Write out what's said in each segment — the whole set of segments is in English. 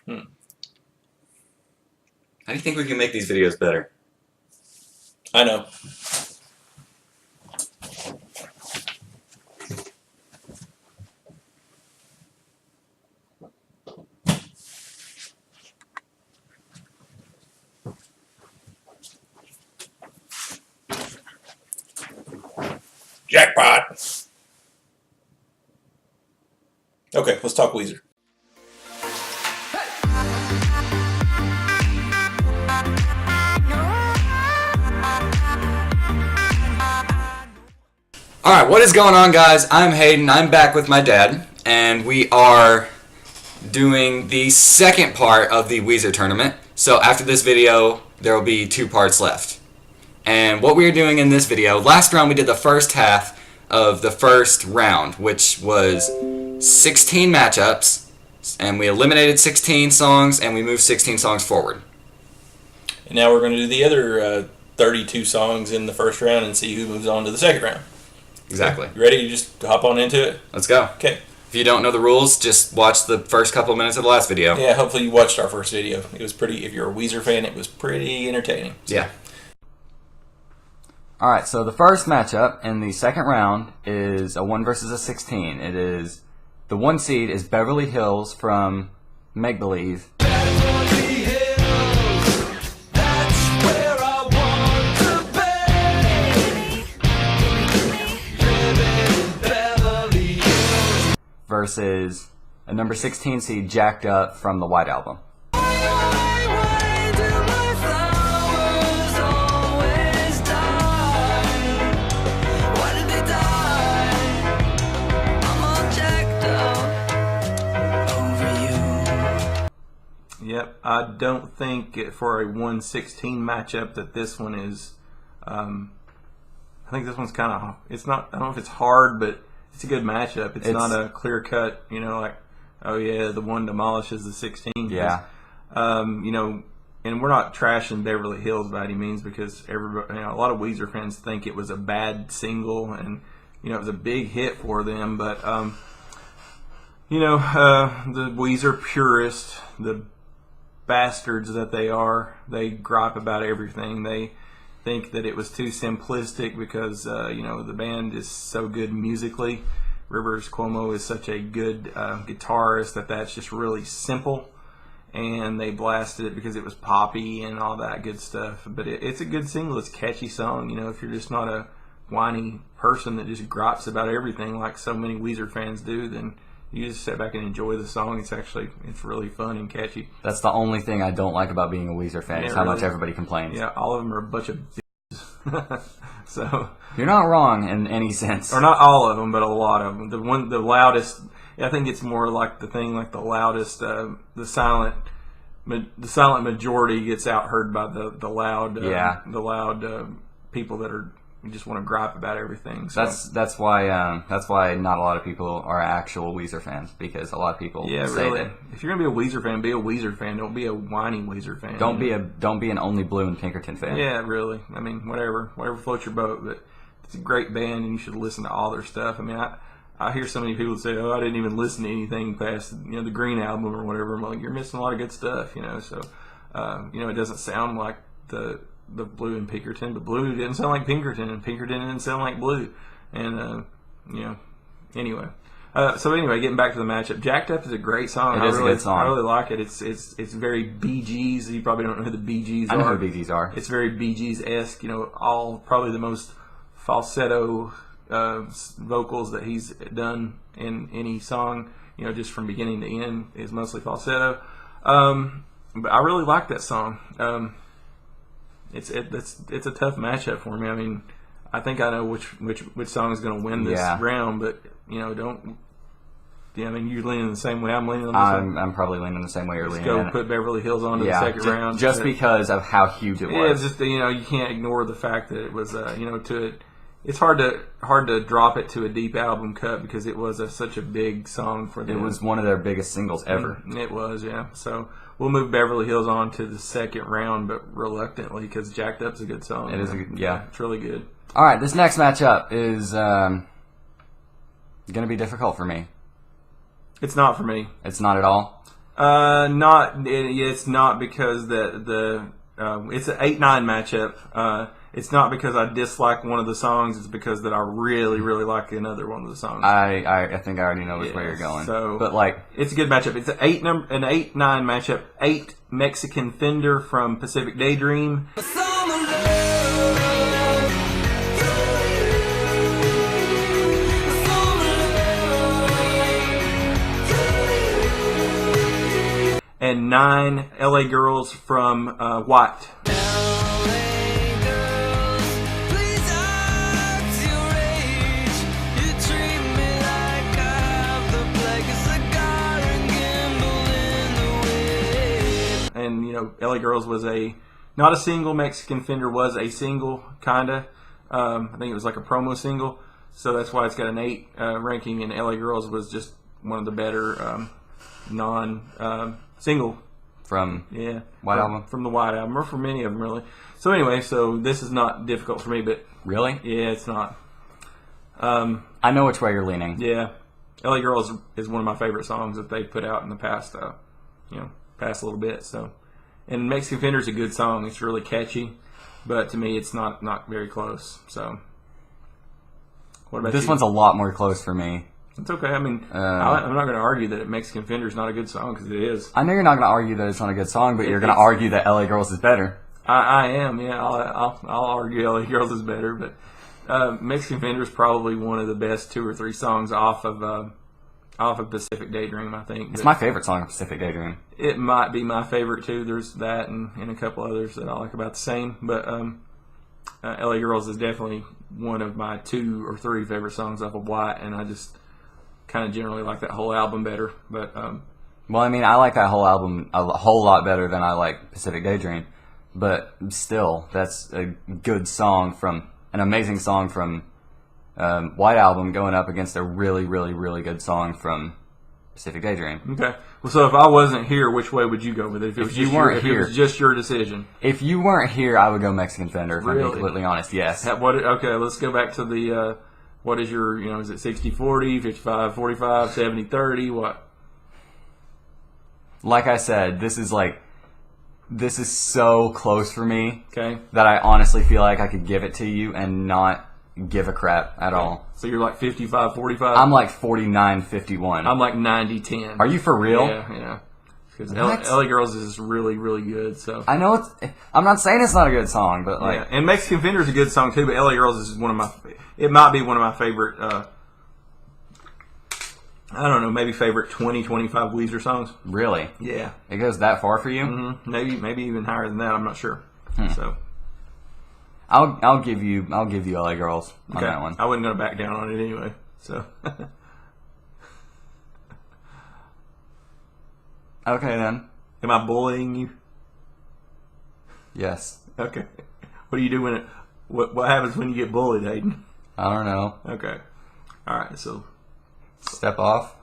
How do you think we can make these videos better? I know. Jackpot! Okay, let's talk Weezer. Alright, what is going on, guys? I'm Hayden. I'm back with my dad, and we are doing the second part of the Weezer tournament. So after this video, there will be 2 parts left. And what we are doing in this video, last round we did the first half of the first round, which was 16 matchups, and we eliminated 16 songs, and we moved 16 songs forward. And now we're going to do the other 32 songs in the first round and see who moves on to the second round. Exactly. You ready to just hop on into it? Let's go. Okay. If you don't know the rules, just watch the first couple of minutes of the last video. Yeah, hopefully you watched our first video. It was pretty, if you're a Weezer fan, it was pretty entertaining. Yeah. Alright, so the first matchup in the second round is a 1 versus a 16. It is, the 1 seed is Beverly Hills from Make Believe. Versus a number 16 seed, Jacked Up from the White Album. Yep, I don't think for a 1-16 matchup that this one is. I think this one's kind of. It's not. I don't know if it's hard, but it's a good matchup. It's not a clear cut. You know, like, oh yeah, the 1 demolishes the 16. Yeah. You know, and we're not trashing Beverly Hills by any means, because everybody, you know, a lot of Weezer fans think it was a bad single, and you know, it was a big hit for them. But you know, the Weezer purists, the bastards that they are, they gripe about everything. They think that it was too simplistic because you know, the band is so good musically. Rivers Cuomo is such a good guitarist that's just really simple, and they blasted it because it was poppy and all that good stuff. But it's a good single. It's a catchy song. You know, if you're just not a whiny person that just gripes about everything like so many Weezer fans do, then you just sit back and enjoy the song. It's really fun and catchy. That's the only thing I don't like about being a Weezer fan, is how much everybody complains. Yeah, all of them are a bunch of bitches. So you're not wrong in any sense. Or not all of them, but a lot of them. The loudest, I think it's more like the thing, like the loudest, the silent majority gets outheard by the loud, people that are just want to gripe about everything. So that's why not a lot of people are actual Weezer fans, because a lot of people say really. that. If you're gonna be a Weezer fan, be a Weezer fan. Don't be a whiny Weezer fan. Don't be an Only Blue and Pinkerton fan. Yeah, really. I mean, whatever floats your boat. But it's a great band, and you should listen to all their stuff. I mean, I hear so many people say, "Oh, I didn't even listen to anything past the Green album or whatever." I'm like, you're missing a lot of good stuff, you know. So, you know, it doesn't sound like the Blue and Pinkerton, but Blue didn't sound like Pinkerton, and Pinkerton didn't sound like Blue, and you know. Anyway, getting back to the matchup, Jacked Up is a great song. It is a good song. I really like it. It's very Bee Gees. You probably don't know who the Bee Gees are. I know who Bee Gees are. It's very Bee Gees-esque. You know, all probably the most falsetto vocals that he's done in any song. You know, just from beginning to end is mostly falsetto. But I really like that song. It's a tough matchup for me. I mean, I think I know which song is going to win this round, but you know, don't. Yeah, I mean, you're leaning the same way I'm leaning on this. I'm probably leaning the same way you're leaning. Go put Beverly Hills on to the second round, just because of how huge it was. Yeah, it's just, you know, you can't ignore the fact that it was you know, it's hard to drop it to a deep album cut because it was such a big song for them. It was one of their biggest singles ever. It was, yeah. So we'll move Beverly Hills on to the second round, but reluctantly, because Jacked Up's a good song. It is, it's really good. All right, this next matchup is going to be difficult for me. It's not for me. It's not at all? It's not because it's an 8-9 matchup. It's not because I dislike one of the songs. It's because that I really, really like another one of the songs. I think I already know which way you're going. So, but like, it's a good matchup. It's an 8-9 matchup. 8 Mexican Fender from Pacific Daydream. And 9 LA Girls from White. And, you know, LA Girls was not a single. Mexican Fender was a single, kind of. I think it was like a promo single. So that's why it's got an 8 ranking. And LA Girls was just one of the better non-single. from Yeah. White Album? From the White Album, or from any of them, really. So anyway, this is not difficult for me, but... Really? Yeah, it's not. I know which way you're leaning. Yeah. LA Girls is one of my favorite songs that they put out in the past, past little bit. So, and Mexican Fender is a good song. It's really catchy, but to me, it's not very close. So, what about This you? one's a lot more close for me. It's okay. I mean, I'm not going to argue that Mexican Fender is not a good song, because it is. I know you're not going to argue that it's not a good song, but you're going to argue that LA Girls is better. I am. Yeah, I'll argue LA Girls is better, but Mexican Fender is probably one of the best 2 or 3 songs off of Pacific Daydream, I think. It's my favorite song of Pacific Daydream. It might be my favorite too. There's that and a couple others that I like about the same. But LA Girls is definitely one of my 2 or 3 favorite songs off of White, and I just kind of generally like that whole album better. But well, I mean, I like that whole album a whole lot better than I like Pacific Daydream. But still, that's a good song from an amazing song from White Album going up against a really, really, really good song from Pacific Daydream. Okay. Well, so if I wasn't here, which way would you go with it? If it was you weren't here, if it was just your decision. If you weren't here, I would go Mexican Fender. If I'm being Really? completely honest, yes. Okay, let's go back to the. What is your? Is it 60-40, 55-45, 70-30? What? Like I said, this is so close for me. Okay. That I honestly feel like I could give it to you and not give a crap at all. So you're like 55-45? I'm like 49-51. I'm like 90-10. Are you for real? Yeah. Because What? LA Girls is really, really good. So I know I'm not saying it's not a good song, but like, yeah. And Mexican Fender is a good song too. But LA Girls is it might be one of my favorite. I don't know, maybe favorite 20-25 Weezer songs. really, Yeah. it goes that far for you? Mm-hmm. Maybe even higher than that. I'm not sure. So I'll give you LA Girls on okay. that one. I wasn't going to back down on it anyway. So Okay then. am I bullying you? Yes. Okay. What do you do when it? What happens when you get bullied, Hayden? I don't know. Okay. All right. So Step off.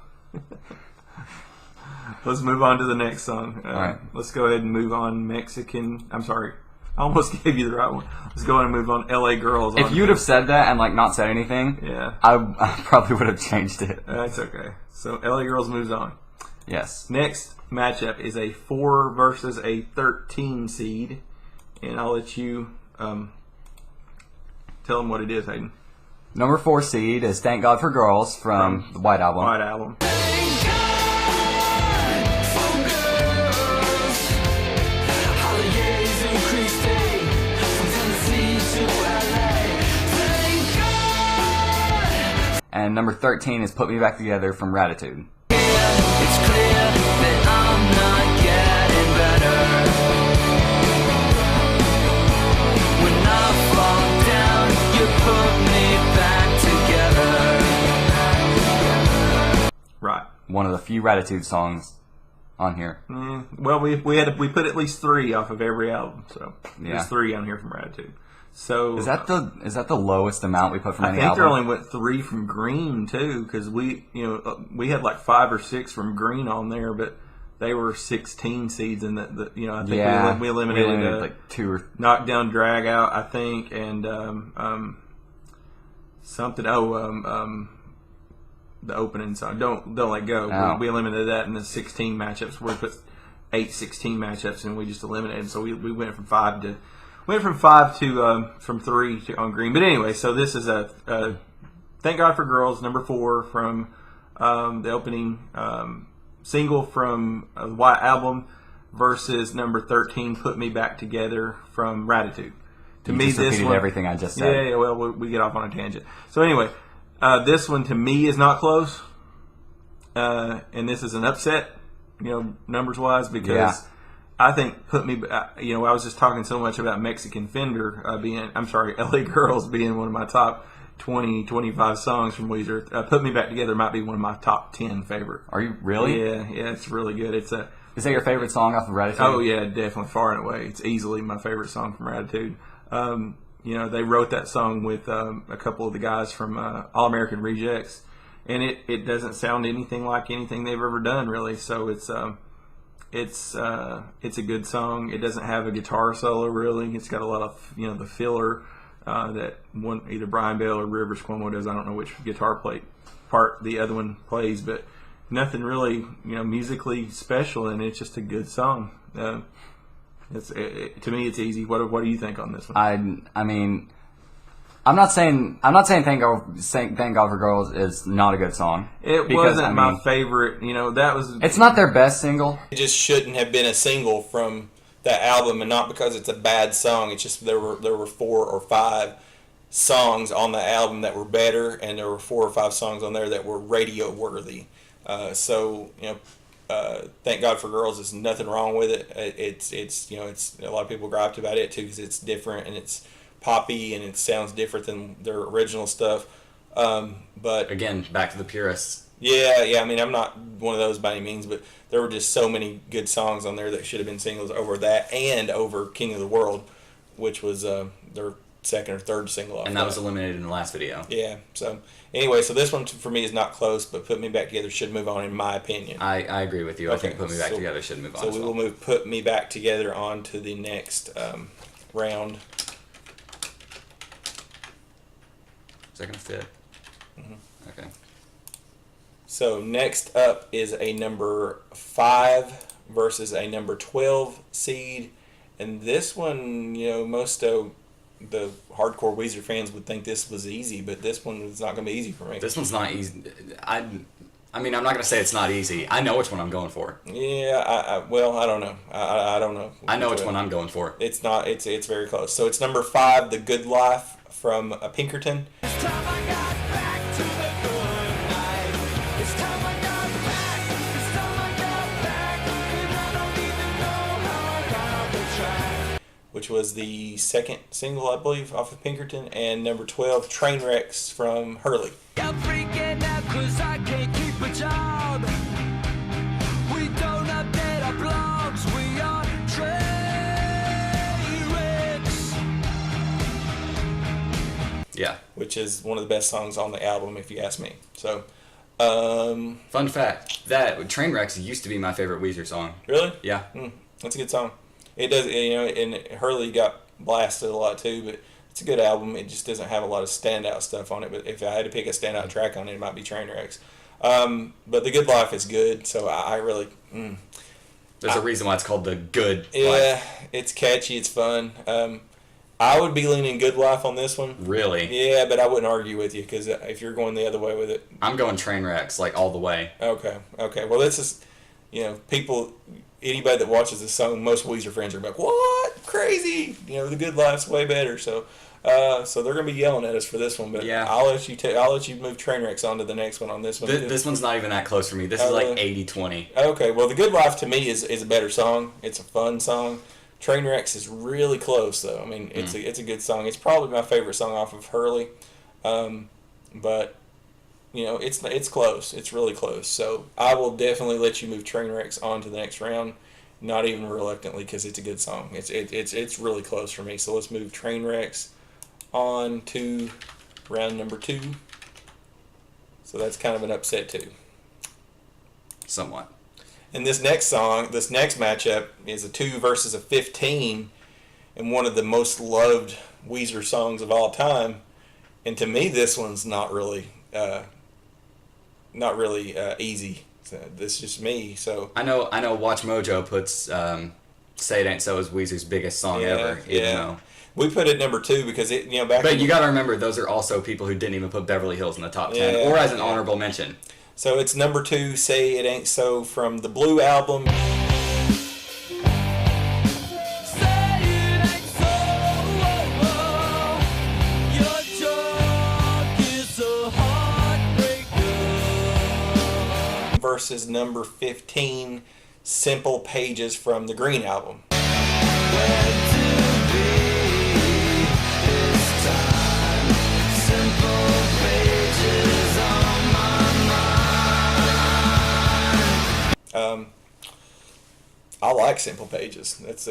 let's move on to the next song. All right. Let's go ahead and move on. I'm sorry. I almost gave you the right one. Let's go ahead and move on. LA Girls. If you'd have said that and like not said anything, Yeah. I probably would have changed it. That's okay. So LA Girls moves on. Yes. Next matchup is a 4 versus a 13 seed. And I'll let you tell them what it is, Hayden. Number 4 seed is Thank God for Girls from the White Album. White Album. And number 13 is Put Me Back Together from Ratitude. It's clear that I'm not getting better. When I fall down, you put me back together. Right. One of the few Ratitude songs on here. Well, we put at least 3 off of every album, so Yeah. there's 3 on here from Ratitude. So Is that the lowest amount we put from I any think there album? only went 3 from Green too, because we had like 5 or 6 from Green on there, but they were 16 seeds, and I think we eliminated like 2 or Knockdown Drag Out, I think, and something. the opening song. Don't Let Go. Oh. We eliminated that in the 16 matchups. We put 8 16 matchups, and we just eliminated. So we went from 5 to from 3 to on green. But anyway, so this is a Thank God for Girls, number 4 from the opening single from the White Album versus number 13, Put Me Back Together from Ratitude. To me, just this repeated one, everything I just said. Yeah, well, we get off on a tangent. So anyway, this one to me is not close, and this is an upset, numbers wise, because I think Put Me, I was just talking so much about Mexican Fender LA Girls being one of my top 20, 25 songs from Weezer. Put Me Back Together might be one of my top 10 favorite. Are you really? Yeah, it's really good. Is that your favorite song off of Ratitude? Oh yeah, definitely, far and away. It's easily my favorite song from Ratitude. They wrote that song with a couple of the guys from All American Rejects, and it doesn't sound anything like anything they've ever done, really. So it's a good song. It doesn't have a guitar solo, really. It's got a lot of the filler that one either Brian Bell or Rivers Cuomo does. I don't know which guitar part the other one plays, but nothing really musically special, and it's just a good song. To me, it's easy. What do you think on this one? I mean, I'm not saying Thank God for Girls is not a good song. It wasn't my favorite. That was. It's not their best single. It just shouldn't have been a single from that album, and not because it's a bad song. It's just there were 4 or 5 songs on the album that were better, and there were 4 or 5 songs on there that were radio worthy. Thank God for Girls. There's nothing wrong with it. It's a lot of people griped about it too because it's different and it's poppy and it sounds different than their original stuff. But Again, back to the purists. yeah. I mean, I'm not one of those by any means, but there were just so many good songs on there that should have been singles over that and over King of the World, which was their second or third single off. And that was eliminated in the last video. Yeah. So anyway, so this one for me is not close, but Put Me Back Together should move on in my opinion. I agree with you. Okay, I think Put Me Back Together should move on. So as we well. will move Put Me Back Together on to the next round. Is that gonna fit? Mm-hmm. Okay. So next up is a number 5 versus a number 12 seed, and this one, most of the hardcore Weezer fans would think this was easy, but this one is not going to be easy for me. This one's not easy. I mean, I'm not going to say it's not easy. I know which one I'm going for. Yeah, I don't know. I don't know. I know which one I'm going for. It's not. It's very close. So it's number 5, The Good Life from Pinkerton. It's time I got back to the good life. It's time I got back. It's time I got back. And I don't even know how I got off the track. Which was the second single, I believe, off of Pinkerton, and number 12, Trainwrecks from Hurley. I'm freaking out 'cause I can't keep a job. We don't update our blogs. We are train wrecks. Yeah. Which is one of the best songs on the album, if you ask me. So, Fun fact: that Trainwrecks used to be my favorite Weezer song. really? Yeah. That's a good song. It does, and Hurley got blasted a lot too, but it's a good album. It just doesn't have a lot of standout stuff on it. But if I had to pick a standout track on it, it might be Trainwrecks. But The Good Life is good, so I really. There's a reason why it's called The Good Yeah, Life. it's catchy. It's fun. I would be leaning Good Life on this one. Really? Yeah, but I wouldn't argue with you because if you're going the other way with it. I'm going Trainwrecks, like all the way. Okay. Well, this is, anybody that watches this song, most Weezer fans are like, "What? Crazy!" The Good Life's way better. So they're gonna be yelling at us for this one. But Yeah. I'll let you move Trainwrecks on to the next one on this one. This one's not even that close for me. This is like 80-20. Okay. Well, The Good Life to me is a better song. It's a fun song. Trainwrecks is really close though. I mean, it's a good song. It's probably my favorite song off of Hurley, but it's close. It's really close. So I will definitely let you move Trainwrecks on to the next round, not even reluctantly because it's a good song. It's really close for me. So let's move Trainwrecks on to round number 2. So that's kind of an upset too. Somewhat. And this next matchup is a 2 versus a 15, and one of the most loved Weezer songs of all time. And to me, this one's not really not really easy. So this is just me. So I know. Watch Mojo puts "Say It Ain't So" as Weezer's biggest song ever. Even though, we put it number 2 because it back. but you got to remember, those are also people who didn't even put Beverly Hills in the top 10 or as an honorable mention. So it's number 2, "Say It Ain't So" from the Blue album. Versus number 15, "Simple Pages" from the Green album. I like "Simple Pages." That's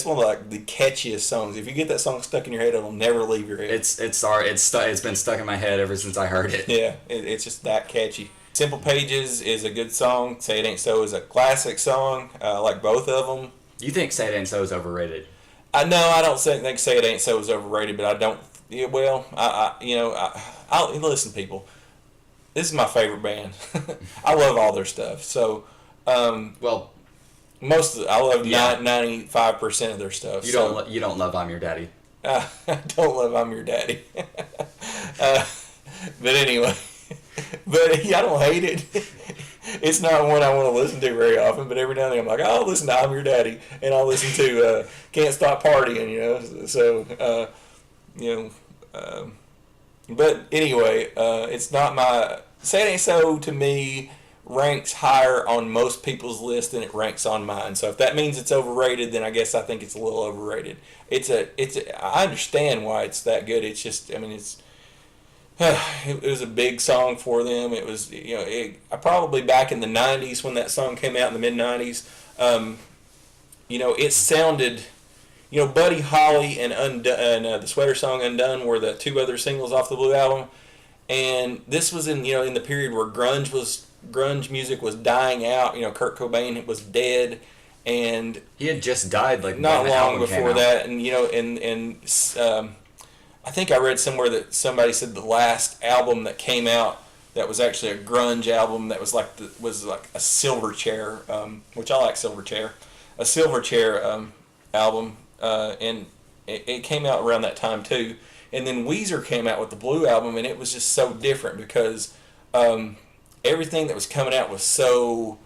one of like the catchiest songs. If you get that song stuck in your head, it'll never leave your head. It's been stuck in my head ever since I heard it. Yeah, it's just that catchy. "Simple Pages" is a good song. "Say It Ain't So" is a classic song. I like both of them. You think "Say It Ain't So" is overrated? I don't think "Say It Ain't So" is overrated, but I don't. Yeah, well, I listen, people. This is my favorite band. I love all their stuff. So, well, I love 95% of their stuff. You don't love "I'm Your Daddy." I don't love "I'm Your Daddy." But anyway, I don't hate it. It's not one I want to listen to very often, but every now and then I'm like, I'll listen to "I'm Your Daddy," and I'll listen to "Can't Stop Partying," So, but anyway, it's not my... "Say It Ain't So" to me ranks higher on most people's list than it ranks on mine. So if that means it's overrated, then I guess I think it's a little overrated. I understand why it's that good. It's just, it was a big song for them. It was, probably back in the 90s when that song came out in the mid-90s, it sounded, Buddy Holly and the Sweater Song "Undone" were the 2 other singles off the Blue album. And this was in the period where grunge music was dying out. Kurt Cobain was dead, and he had just died not long before that. And I think I read somewhere that somebody said the last album that came out that was actually a grunge album that was like a Silverchair, which I like Silverchair, a Silverchair album, and it came out around that time too. And then Weezer came out with the Blue album, and it was just so different because everything that was coming out was so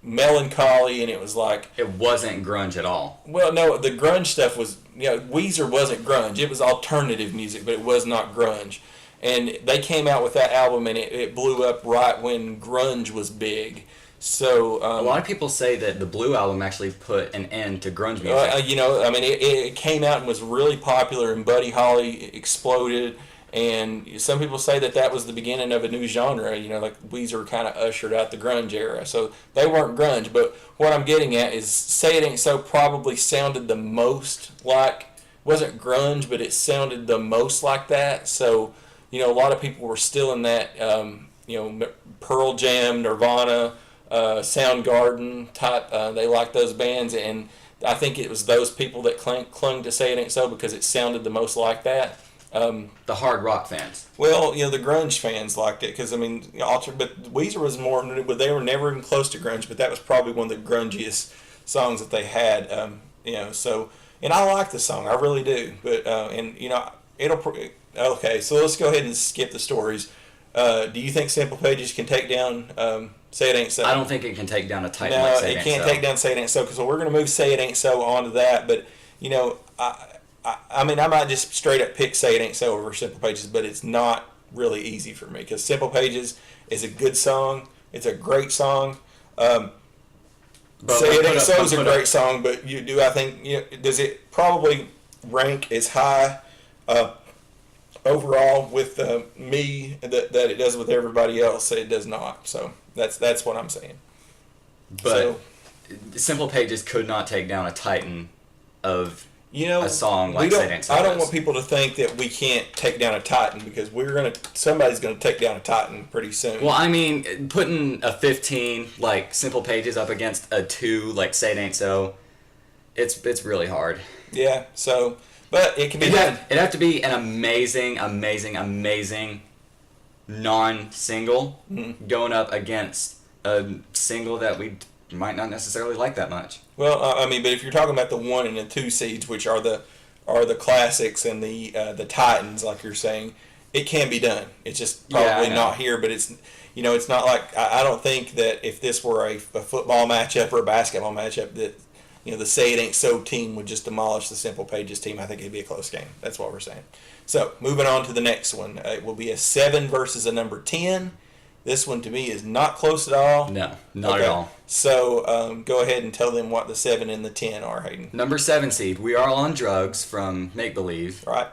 melancholy, and it was like... It wasn't grunge at all. Well, no, the grunge stuff was... Weezer wasn't grunge. It was alternative music, but it was not grunge. And they came out with that album, and it blew up right when grunge was big. So a lot of people say that the Blue album actually put an end to grunge music. It came out and was really popular, and Buddy Holly exploded. And some people say that was the beginning of a new genre. Like Weezer kind of ushered out the grunge era. So they weren't grunge, but what I'm getting at is "Say It Ain't So" probably sounded the most like, wasn't grunge, but it sounded the most like that. So a lot of people were still in that Pearl Jam, Nirvana, Soundgarden type. They liked those bands, and I think it was those people that clung to "Say It Ain't So" because it sounded the most like that. The hard rock fans. Well, the grunge fans liked it because but Weezer was more. They were never even close to grunge, but that was probably one of the grungiest songs that they had. So, and I like the song, I really do. But okay. So let's go ahead and skip the stories. Do you think "Simple Pages" can take down "Say It Ain't So"? I don't think it can take down a Titan. No, like Say it It can't Ain't So. take down "Say It Ain't So" because we're going to move "Say It Ain't So" onto that. But I might just straight up pick "Say It Ain't So" over "Simple Pages," but it's not really easy for me because "Simple Pages" is a good song. It's a great song. "Say It Ain't So" is a great song, but I think does it probably rank as high overall with me that it does with everybody else? It does not. So that's what I'm saying. But Simple Pages could not take down a Titan of a song like "Say It Ain't So." I don't want people to think that we can't take down a Titan because somebody's gonna take down a Titan pretty soon. Well, putting a 15 like Simple Pages up against a 2 like "Say It Ain't So," it's really hard. Yeah. So, but it can be done. It'd have to be an amazing non-single going up against a single that we might not necessarily like that much. Well, I mean, but if you're talking about the 1 and the 2 seeds, which are the classics and the Titans, like you're saying, it can be done. It's just probably not here, but it's it's not like I don't think that if this were a football matchup or a basketball matchup that the Say It Ain't So team would just demolish the Simple Pages team. I think it'd be a close game. That's what we're saying. So moving on to the next one, it will be a 7 versus a number 10. This one to me is not close at all. No, not at all. So go ahead and tell them what the 7 and the 10 are, Hayden. Number 7 seed, We Are All on Drugs from Make Believe. All right.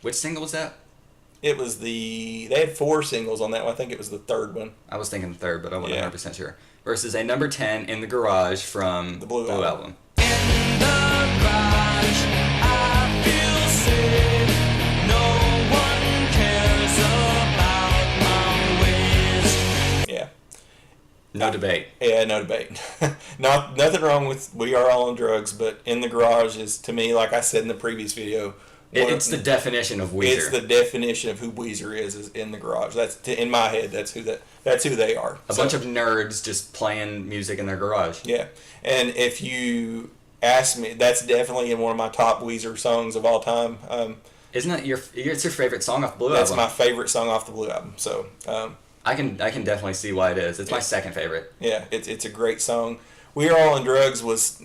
Which single was that? It was they had 4 singles on that one. I think it was the 3rd one. I was thinking third, but I wasn't 100% sure. Versus a number 10 In the Garage from The Blue Album. In the garage, I feel safe. No one cares about my ways. Yeah. No debate. Yeah, no debate. Nothing wrong with We Are All on Drugs, but In the Garage is, to me, like I said in the previous video, It's the definition of Weezer. It's the definition of who Weezer is In the Garage. That's in my head. That's who they are. A bunch of nerds just playing music in their garage. Yeah, and if you ask me, that's definitely in one of my top Weezer songs of all time. Isn't that it's your favorite song off Blue That's Album? my favorite song off the Blue Album. So I can definitely see why it is. It's my second favorite. yeah, it's a great song. We Are All on Drugs was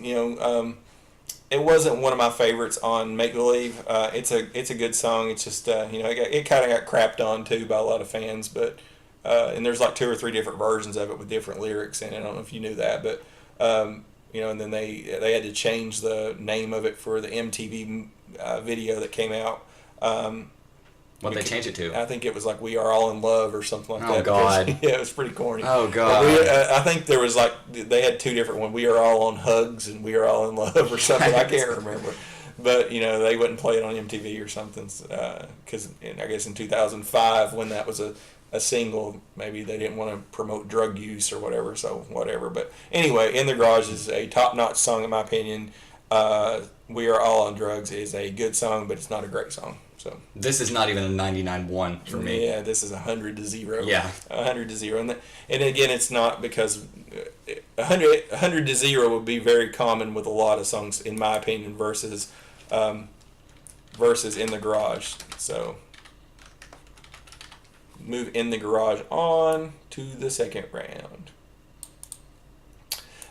it wasn't one of my favorites on Make Believe. It's a good song. It's just it kind of got crapped on too by a lot of fans, but and there's like 2 or 3 different versions of it with different lyrics in it. I don't know if you knew that, but and then they had to change the name of it for the MTV video that came out. What they change it to? I think it was like We Are All in Love or something like that. Oh God! Yeah, it was pretty corny. Oh God! I think there was they had 2 different ones. We Are All on Hugs and We Are All in Love or something. I can't remember. But they wouldn't play it on MTV or something because I guess in 2005 when that was a single, maybe they didn't want to promote drug use or whatever. So whatever. But anyway, In the Garage is a top-notch song in my opinion. We Are All on Drugs is a good song, but it's not a great song. So this is not even a 99-1 for me. Yeah, this is 100-0. Yeah, 100-0, and again, it's not because 100-0 would be very common with a lot of songs, in my opinion, versus In the Garage. So move In the Garage on to the second round.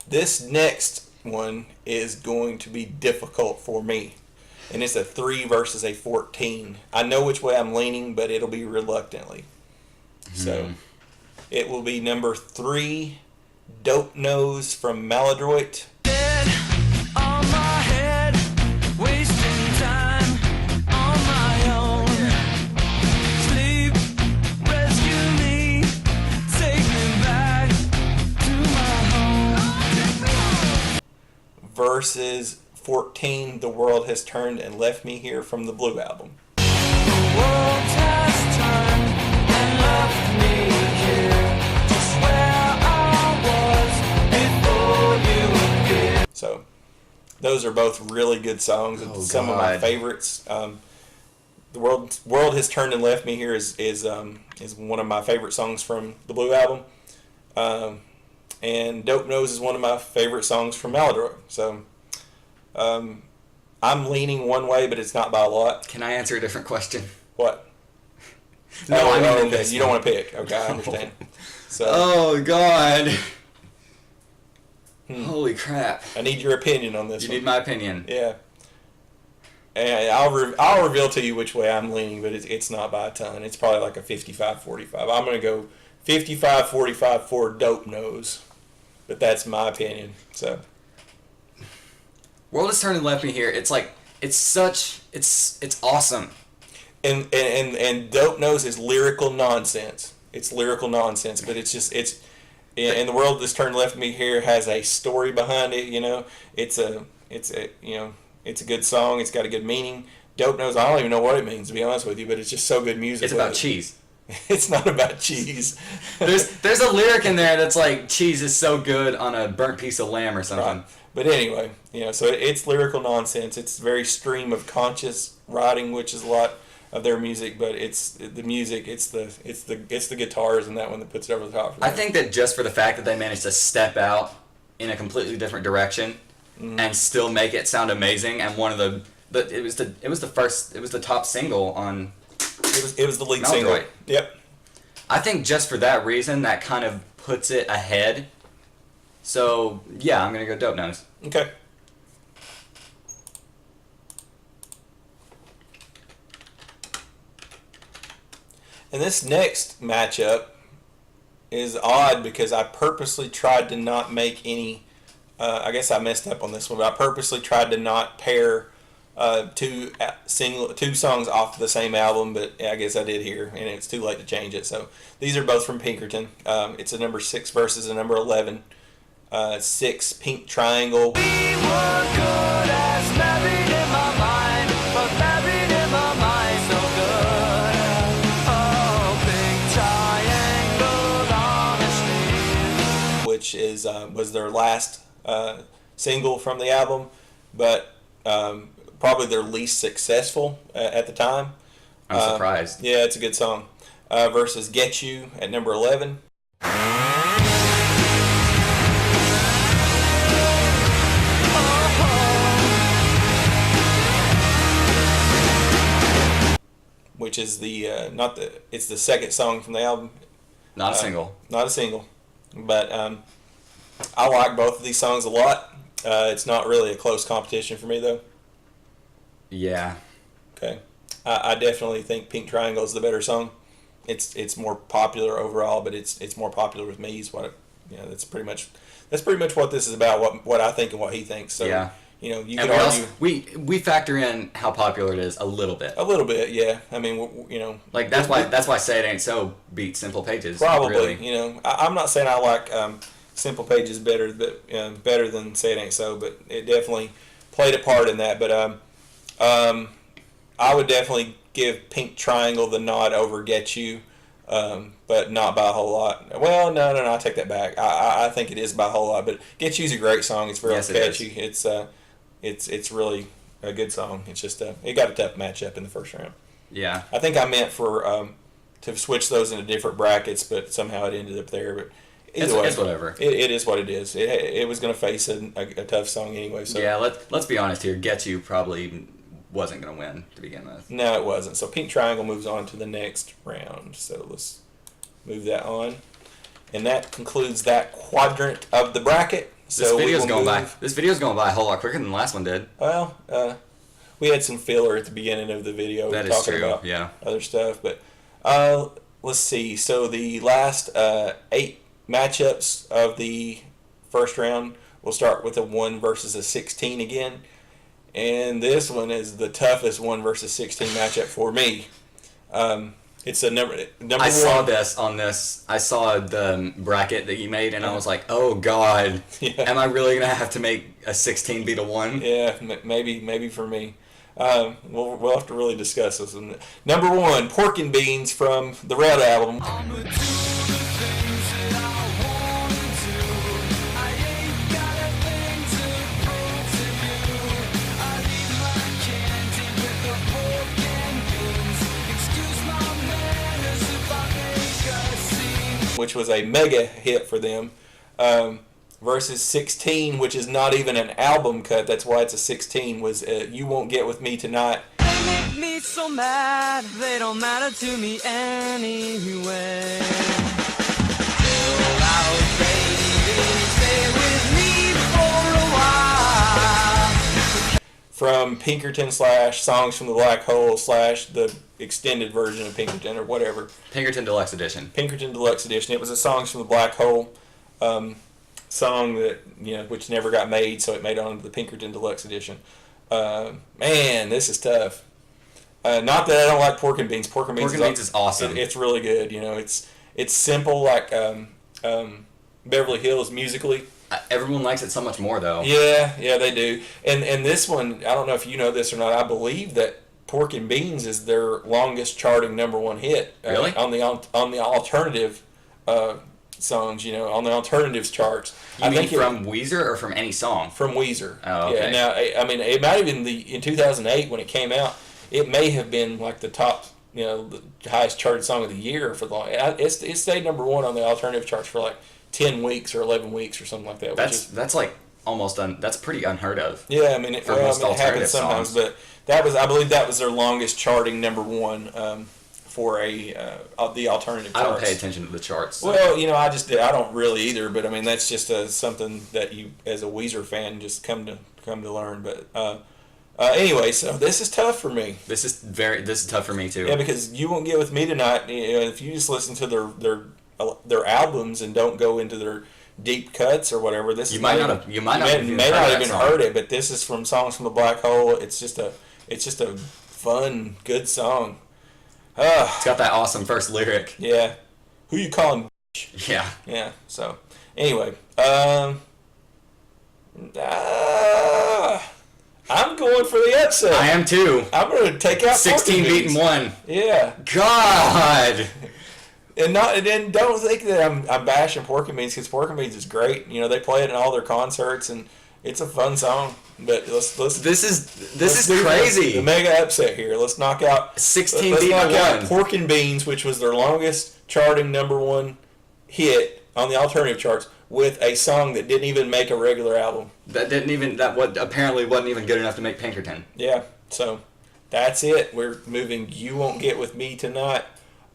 This next one is going to be difficult for me. And it's a 3 versus a 14. I know which way I'm leaning, but it'll be reluctantly. So it will be number 3, Dope Nose from Maladroit. Dead on my head, wasting time on my own. Sleep, rescue me, take me back to my home. Versus 14, The World Has Turned and Left Me Here from the Blue Album. The world has turned and left me here, just where I was before you appeared. So those are both really good songs. Oh, Some of my God. favorites. The World Has Turned and Left Me Here is one of my favorite songs from the Blue Album. And Dope Nose is one of my favorite songs from Maladroit. So I'm leaning one way, but it's not by a lot. Can I answer a different question? What? No, I mean in okay. this You don't one. want to pick. Okay, I understand. So Oh God! Holy crap! I need your opinion on this You one. need my opinion. Yeah. And I'll reveal to you which way I'm leaning, but it's not by a ton. It's probably like a 55-45. I'm going to go 55-45 for Dope Nose. But that's my opinion. So World Has Turned and Left Me Here. It's awesome. and Dope Nose is lyrical nonsense. It's lyrical nonsense, but and The World Has Turned and Left Me Here has a story behind it. It's a good song. It's got a good meaning. Dope Nose, I don't even know what it means, to be honest with you, but it's just so good music. It's about cheese. It's not about cheese. There's a lyric in there that's like, cheese is so good on a burnt piece of lamb or something. Right. But anyway, so it's lyrical nonsense. It's very stream of conscious writing, which is a lot of their music. But it's the music. It's the guitars in that one that puts it over the top. I think that just for the fact that they managed to step out in a completely different direction and still make it sound amazing, and one of it was the top single on. It was the lead single. Meldroid. Yep. I think just for that reason, that kind of puts it ahead. So yeah, I'm gonna go Dope Nose. Okay. And this next matchup is odd because I purposely tried to not make any. I guess I messed up on this one, but I purposely tried to not pair two songs off the same album, but I guess I did here, and it's too late to change it. So these are both from Pinkerton. It's a number 6 versus a number 11. 6, Pink Triangle. We were good as married in my mind, but married in my mind so good. Oh, big triangle, honestly. Which was their last single from the album, but probably their least successful at the time. I'm surprised. Yeah, it's a good song. Versus Get You at number 11. Which is it's the second song from the album. Not a single. Not a single. But I like both of these songs a lot. It's not really a close competition for me, though. Yeah. Okay. I definitely think Pink Triangle is the better song. It's more popular overall, but it's more popular with me. Is what that's pretty much what this is about. What I think and what he thinks. So Yeah. you And can argue we factor in how popular it is a little bit. a little bit. Yeah. I mean, Like that's why Say It Ain't So beat Simple Pages. probably. Really. I'm not saying I like Simple Pages better, but better than Say It Ain't So, but it definitely played a part in that. But I would definitely give Pink Triangle the nod over Get You, but not by a whole lot. Well, no, I take that back. I think it is by a whole lot, but Get You's a great song. It's very Yes, it catchy. It's really a good song. It's just it got a tough matchup in the first round. Yeah. I think I meant for to switch those into different brackets, but somehow it ended up there. But either way, It's whatever. It is what it is. It was going to face a tough song anyway. So Yeah, let's be honest here. Get You probably wasn't going to win to begin with. no, it wasn't. So Pink Triangle moves on to the next round. So let's move that on, and that concludes that quadrant of the bracket. So This we video's will going by. move- This video's going by a whole lot quicker than the last one did. Well, we had some filler at the beginning of the video. That is talking true. about Yeah. other stuff, but let's see. So the last 8 matchups of the first round, we'll start with a 1 versus a 16 again, and this one is the toughest 1 versus 16 matchup for me. It's a number I saw one. this on this. I saw the bracket that you made, and I was like, "Oh God, Yeah. am I really gonna have to make a 16 beat a 1?" Yeah, maybe for me. We'll have to really discuss this one. Number 1, Pork and Beans from the Red album. I'ma do the things that I wanna do. I ain't got a thing to prove to you. I leave my candy with the pork and beans. Excuse my manners if I make a scene. Which was a mega hit for them, versus 16, which is not even an album cut. That's why it's a 16. Was You Won't Get With Me Tonight. They make me so mad, they don't matter to me anyway. Chill out, baby, stay with me for a while. From Pinkerton / Songs from the Black Hole / the extended version of Pinkerton or whatever. Pinkerton Deluxe Edition. Pinkerton Deluxe Edition. It was a Songs from the Black Hole song that which never got made, so it made it onto the Pinkerton Deluxe Edition. Man, this is tough. Not that I don't like Pork and Beans. Pork and Beans is awesome. It's really good. It's simple, like Beverly Hills musically. Everyone likes it so much more though. Yeah, they do. And this one, I don't know if you know this or not. I believe that Pork and Beans is their longest charting #1 hit. Really? On the alternative songs, on the alternatives charts. You mean from Weezer or from any song? From Weezer. Oh, okay. Yeah. Now, I mean, it might have been in 2008 when it came out. It may have been like the top, the highest charted song of the year for the long. It stayed #1 on the alternative charts for like 10 weeks or 11 weeks or something like that. That's like almost that's pretty unheard of. Yeah, I mean, it happens sometimes, songs. but I believe that was their longest charting #1 for the alternative charts. I don't pay attention to the charts. So. Well, I don't really either, but I mean that's just something that you, as a Weezer fan, just come to learn. But anyway, so this is tough for me. This is tough for me too. Yeah, because You Won't Get With Me Tonight. If you just listen to their albums and don't go into their deep cuts or whatever, you may not have even heard it. But this is from Songs from the Black Hole. It's just a fun, good song. It's got that awesome first lyric. Yeah. Who you calling? Yeah. Yeah. So anyway, I'm going for the upset. I am too. I'm going to take out 16 beating 1. Yeah. God. And then don't think that I'm bashing Pork and Beans, because Pork and Beans is great. They play it in all their concerts, and it's a fun song. But let's This is crazy. The mega upset here. Let's knock out 16 let's beating knock 1. out Pork and Beans, which was their longest charting #1 hit on the alternative charts, with a song that didn't even make a regular album. Apparently wasn't even good enough to make Pinkerton. Yeah. So that's it. We're moving You Won't Get With Me Tonight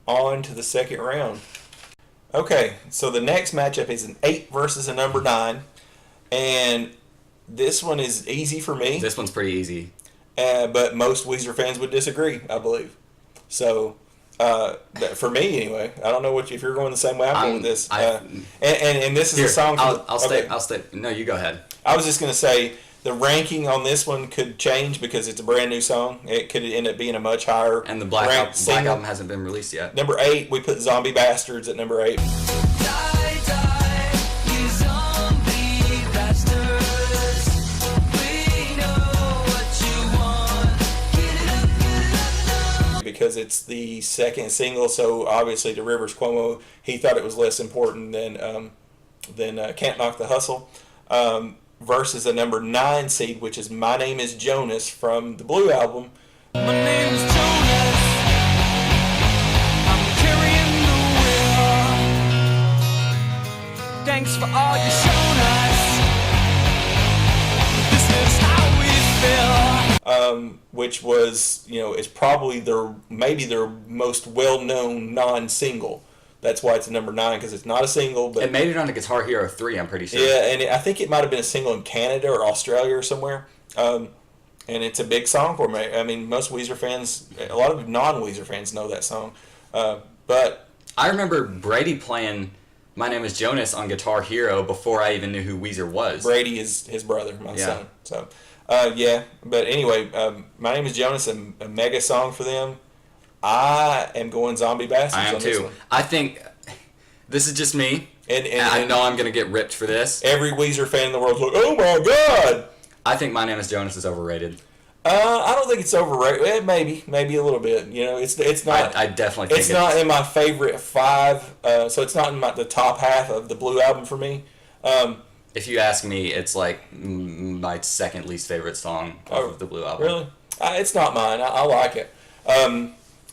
on to the second round. Okay, so the next matchup is an 8 versus a #9, and this one is easy for me. This one's pretty easy. But most Weezer fans would disagree, I believe. So, for me anyway, I don't know if you're going the same way I'm going with this. And this is a song. I'll stay. No, you go ahead. I was just going to say the ranking on this one could change because it's a brand new song. It could end up being a much higher. And the Black Album hasn't been released yet. #8, we put Zombie Bastards at #8. Die, die, you zombie bastards. We know what you want. Get it up Because it's the second single, so obviously to Rivers Cuomo, he thought it was less important than Can't Knock the Hustle. Versus a #9 seed, which is My Name Is Jonas from the Blue Album. My name is Jonas. I'm carrying the wheel. Thanks for all you shown us. This is how we feel. Which was, is probably maybe their most well-known non-single. That's why it's a #9, because it's not a single. But it made it on a Guitar Hero 3, I'm pretty sure. Yeah, and I think it might have been a single in Canada or Australia or somewhere. And it's a big song for me. I mean, most Weezer fans, a lot of non-Weezer fans know that song. But I remember Brady playing My Name Is Jonas on Guitar Hero before I even knew who Weezer was. Brady is his brother, my son. So, yeah. But anyway, My Name Is Jonas, a mega song for them. I am going Zombie Bastards. I am on this too. one. I think this is just me. And I know I'm going to get ripped for this. Every Weezer fan in the world is like, oh my God! I think My Name Is Jonas is overrated. I don't think it's overrated. Maybe a little bit. It's not. I definitely think it's not in my favorite 5. So it's not in the top half of the Blue Album for me. If you ask me, it's like my second least favorite song off of the Blue Album. Really? It's not mine. I like it.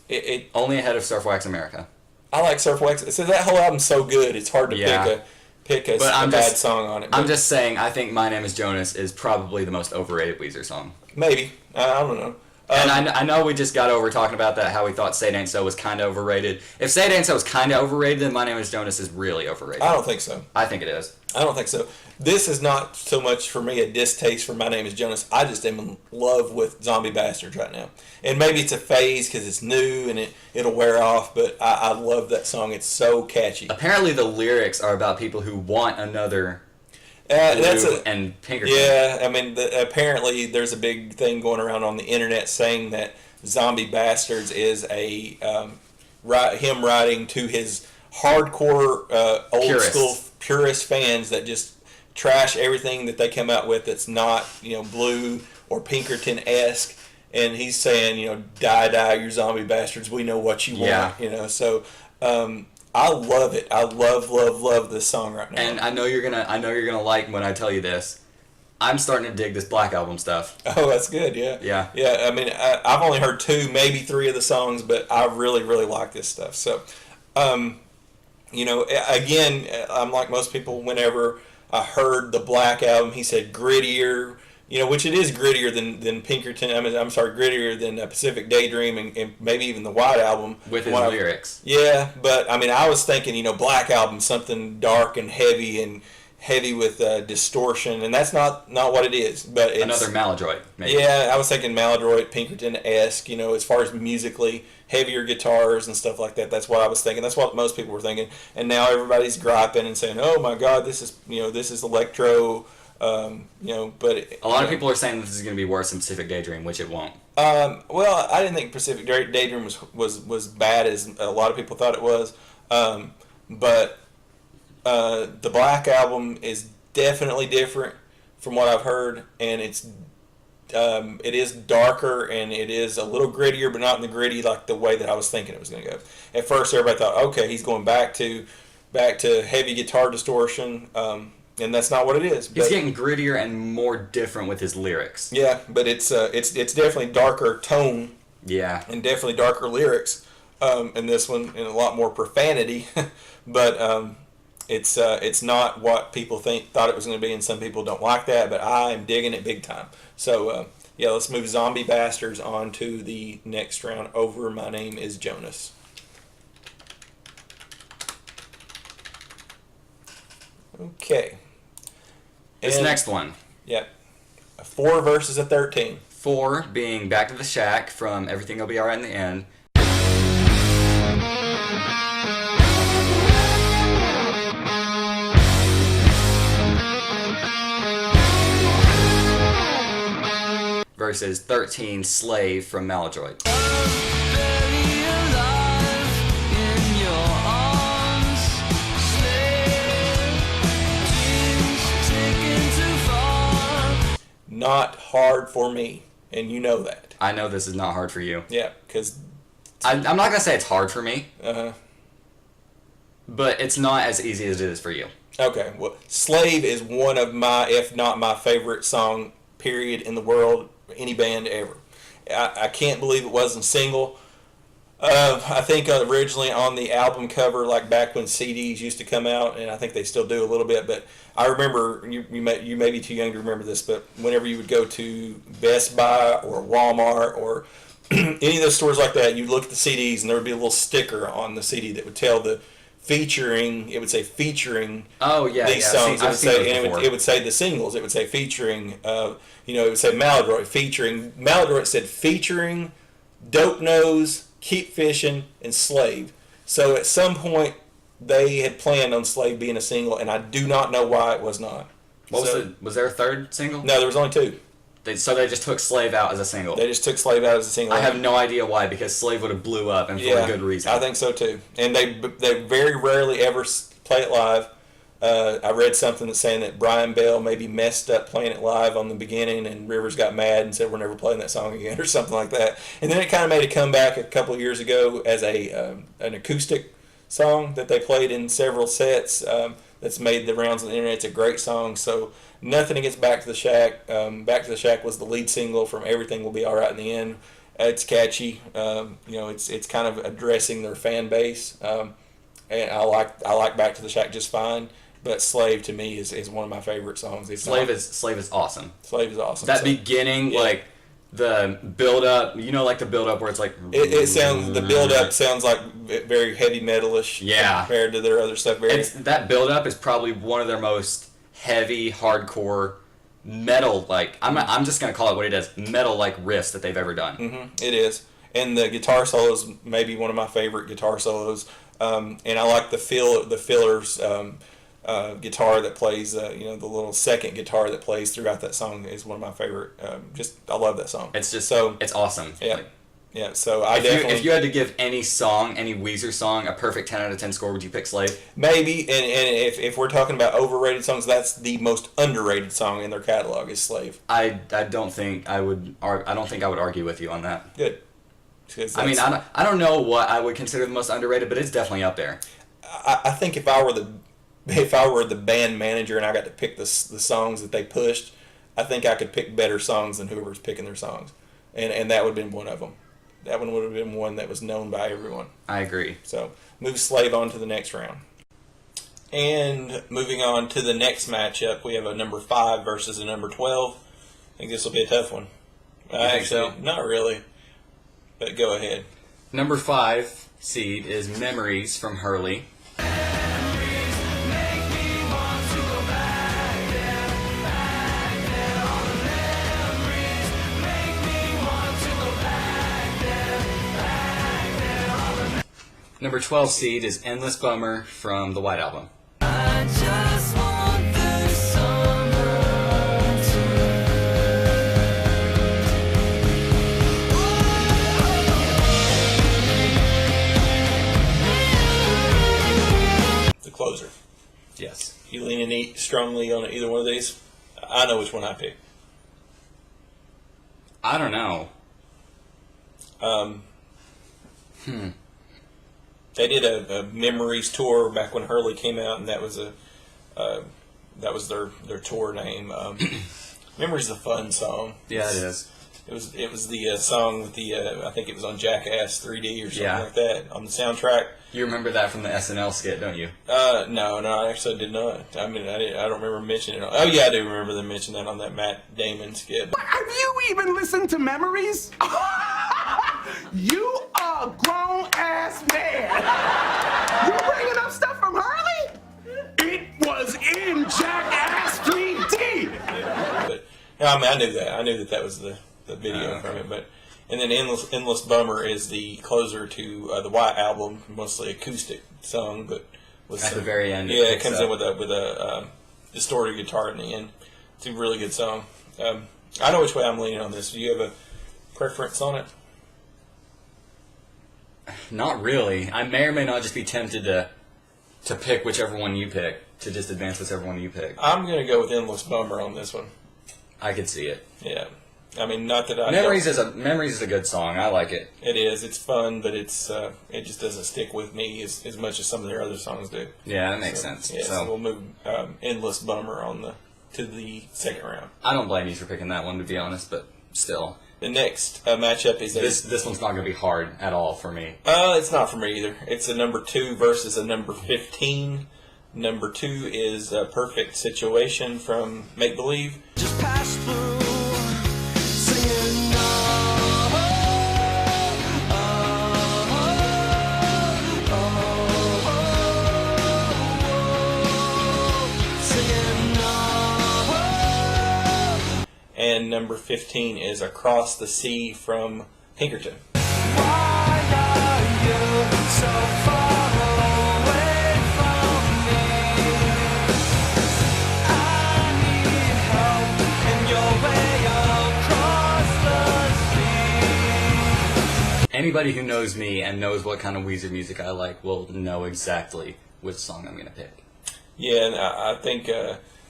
It only ahead of Surf Wax America. I like Surf Wax. So that whole album's so good. It's hard to pick a bad song on it. I'm just saying. I think My Name Is Jonas is probably the most overrated Weezer song. Maybe. I don't know. And I know we just got over talking about that, how we thought Say It Ain't So was kind of overrated. If Say It Ain't So was kind of overrated, then My Name Is Jonas is really overrated. I don't think so. I think it is. I don't think so. This is not so much for me a distaste for My Name Is Jonas. I just am in love with Zombie Bastards right now. And maybe it's a phase because it's new and it'll wear off, but I love that song. It's so catchy. Apparently the lyrics are about people who want another and Pinkerton. Yeah, I mean, apparently there's a big thing going around on the internet saying that Zombie Bastards is him writing to his hardcore old school purist fans that just trash everything that they come out with that's not Blue or Pinkerton-esque, and he's saying, die, die, you zombie bastards. We know what you want. Yeah. So I love it. I love this song right now. And I know you're gonna like when I tell you this. I'm starting to dig this Black Album stuff. Oh, that's good. Yeah. Yeah. Yeah. I mean, I've only heard 2, maybe 3 of the songs, but I really like this stuff. So, again, I'm like most people. Whenever I heard the Black Album, he said grittier. Which it is grittier than Pinkerton. I mean, I'm sorry, grittier than Pacific Daydream and maybe even the White Album With his lyrics. Yeah, but I mean, I was thinking, Black Album, something dark and heavy with distortion, and that's not what it is. But it's Another Maladroit, maybe. Yeah, I was thinking Maladroit, Pinkerton-esque, as far as musically, heavier guitars and stuff like that. That's what I was thinking. That's what most people were thinking. And now everybody's griping and saying, "Oh my God, this is electro." But A lot of people are saying this is going to be worse than Pacific Daydream, which it won't. Well, I didn't think Pacific Daydream was bad as a lot of people thought it was. But the Black Album is definitely different from what I've heard, and it is darker and it is a little grittier, but not in the gritty like the way that I was thinking it was going to go. At first, everybody thought, okay, he's going back to heavy guitar distortion. And that's not what it is. He's getting grittier and more different with his lyrics. Yeah, but it's definitely darker tone. Yeah. And definitely darker lyrics. In this one, and a lot more profanity. But it's not what people thought it was going to be, and some people don't like that. But I am digging it big time. So let's move Zombie Bastards on to the next round. Over. My name is Jonas. Okay. This next one. Yep. 4 versus a 13. 4 being Back to the Shack from Everything Will Be Alright in the End. Versus 13 Slave from Maladroit. Not hard for me, and you know that. I know this is not hard for you. Yeah, because I'm not going to say it's hard for me, uh-huh. but it's not as easy as it is for you. Okay, well, Slave is one of my, if not my favorite song, period, in the world, any band ever. I can't believe it wasn't single. I think originally on the album cover, like back when CDs used to come out, and I think they still do a little bit, but I remember, you may be too young to remember this, but whenever you would go to Best Buy or Walmart or any of those stores like that, you'd look at the CDs and there would be a little sticker on the CD that would tell the featuring, it would say featuring these songs. It would say the singles. It would say featuring, it would say Maladroit featuring. Maladroit said featuring Dope Nose, Keep Fishing, and Slave. So at some point they had planned on Slave being a single, and I do not know why it was not. Was there a third single? No, there was only 2. So they just took Slave out as a single. They just took Slave out as a single. I have no idea why, because Slave would have blew up, and for a good reason. I think so too. And they very rarely ever play it live. I read something that's saying that Brian Bell maybe messed up playing it live on the beginning, and Rivers got mad and said we're never playing that song again or something like that. And then it kind of made a comeback a couple of years ago as an acoustic song that they played in several sets. That's made the rounds on the internet. It's a great song. So nothing against Back to the Shack. Back to the Shack was the lead single from Everything Will Be Alright in the End. It's catchy. It's kind of addressing their fan base. And I like Back to the Shack just fine. But Slave to me is one of my favorite songs. Slave is awesome. Slave is awesome. That beginning, like the build up, like the build up where it's like the build up sounds like very heavy metalish. Yeah. Compared to their other stuff. That build up is probably one of their most heavy, hardcore metal. Like I'm just gonna call it what it is, metal like riffs that they've ever done. Mm-hmm. It is, and the guitar solos maybe one of my favorite guitar solos. And I like the fillers. Guitar that plays, the little second guitar that plays throughout that song is one of my favorite. I love that song. It's just so it's awesome. Yeah, Yeah, so I If definitely... if you had to give any song, any Weezer song, a perfect 10 out of 10 score, would you pick Slave? Maybe, and if we're talking about overrated songs, that's the most underrated song in their catalog is Slave. I don't think I would argue with you on that. Good. I mean, I don't know what I would consider the most underrated, but it's definitely up there. I think if I were the band manager and I got to pick the songs that they pushed, I think I could pick better songs than whoever's picking their songs, and that would have been one of them. That one would have been one that was known by everyone. I agree. So move Slave on to the next round. And moving on to the next matchup, we have a number 5 versus a number 12. I think this will be a tough one. think so? Not really, but go ahead. Number 5 seed is Memories from Hurley. Number 12 seed is Endless Bummer from the White Album. I just want the summer The closer. Yes. You leaning strongly on either one of these? I know which one I pick. I don't know. They did a Memories tour back when Hurley came out, and that was their tour name. Memories is a fun song. Yeah, it is. It was the song with the I think it was on Jackass 3D or something like that on the soundtrack. You remember that from the SNL skit, don't you? No, I actually did not. I mean, I don't remember mentioning it. Oh yeah, I do remember them mentioning that on that Matt Damon skit. Have you even listened to Memories? You are a grown-ass man. You bringing up stuff from Hurley? It was in Jackass 3D. But I mean, I knew that was the video from it. But and then Endless Bummer is the closer to the White Album, mostly acoustic song, but with At the very end, yeah, it picks comes up. in with a distorted guitar in the end. It's a really good song. I know which way I'm leaning on this. Do you have a preference on it? Not really. I may or may not just be tempted to pick whichever one you pick, to just advance whichever one you pick. I'm gonna go with Endless Bummer on this one. I could see it. Yeah, I mean, not that I Memories is a good song. I like it. It is. It's fun, but it just doesn't stick with me as much as some of their other songs do. Yeah, that makes sense. Yeah, so So we'll move Endless Bummer to the second round. I don't blame you for picking that one, to be honest, but still. The next matchup is This one's not going to be hard at all for me. it's not for me either. It's a number 2 versus a number 15. Number 2 is a Perfect Situation from Make Believe. just pass through, singing oh, singing oh. And number 15 is Across the Sea from Pinkerton. Why are you so far away from me? I need help in your way across the sea. Anybody who knows me and knows what kind of Weezer music I like will know exactly which song I'm going to pick. Yeah, and I think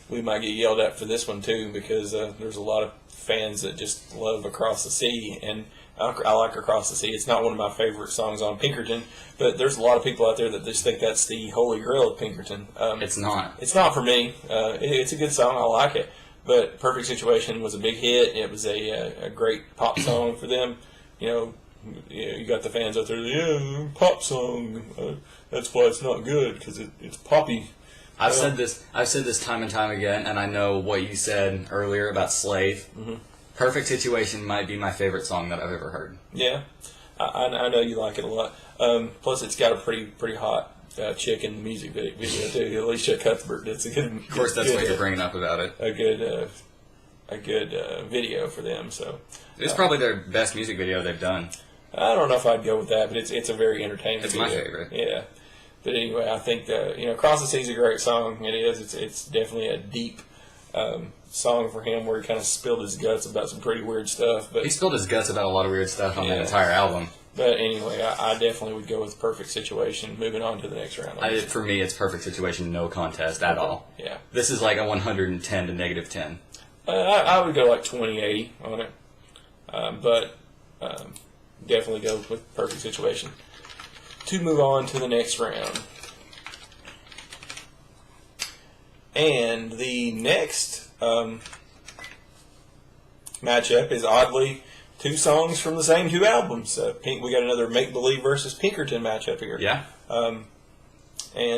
we might get yelled at for this one too, because there's a lot of fans that just love Across the Sea, and I like Across the Sea. It's not one of my favorite songs on Pinkerton, but there's a lot of people out there that just think that's the holy grail of Pinkerton. It's not. It's not for me. It's a good song. I like it. But Perfect Situation was a big hit. It was a great pop song for them. You got the fans out there, yeah, pop song. That's why it's not good, because it's poppy. I've said this time and time again, and I know what you said earlier about Slave. Mm-hmm. Perfect Situation might be my favorite song that I've ever heard. Yeah, I know you like it a lot. Plus, it's got a pretty hot chick in the music video too. Alicia Cuthbert. It's a good. Of course, that's what you're bringing up about it. A good video for them. So It's probably their best music video they've done. I don't know if I'd go with that, but it's a very entertaining. It's video. my favorite. Yeah, but anyway, I think Across the Sea is a great song. It is. It's definitely a deep song for him where he kind of spilled his guts about some pretty weird stuff. But He spilled his guts about a lot of weird stuff on that Yeah. entire album. But anyway, I definitely would go with Perfect Situation. Moving on to the next round. For me, it's perfect situation, no contest at all. Yeah. This is like a 110 to negative 10. I would go like 20-80 on it. But definitely go with Perfect Situation. To move on to the next round. And the next matchup is oddly two songs from the same two albums. We got another Make Believe versus Pinkerton matchup here. Yeah? And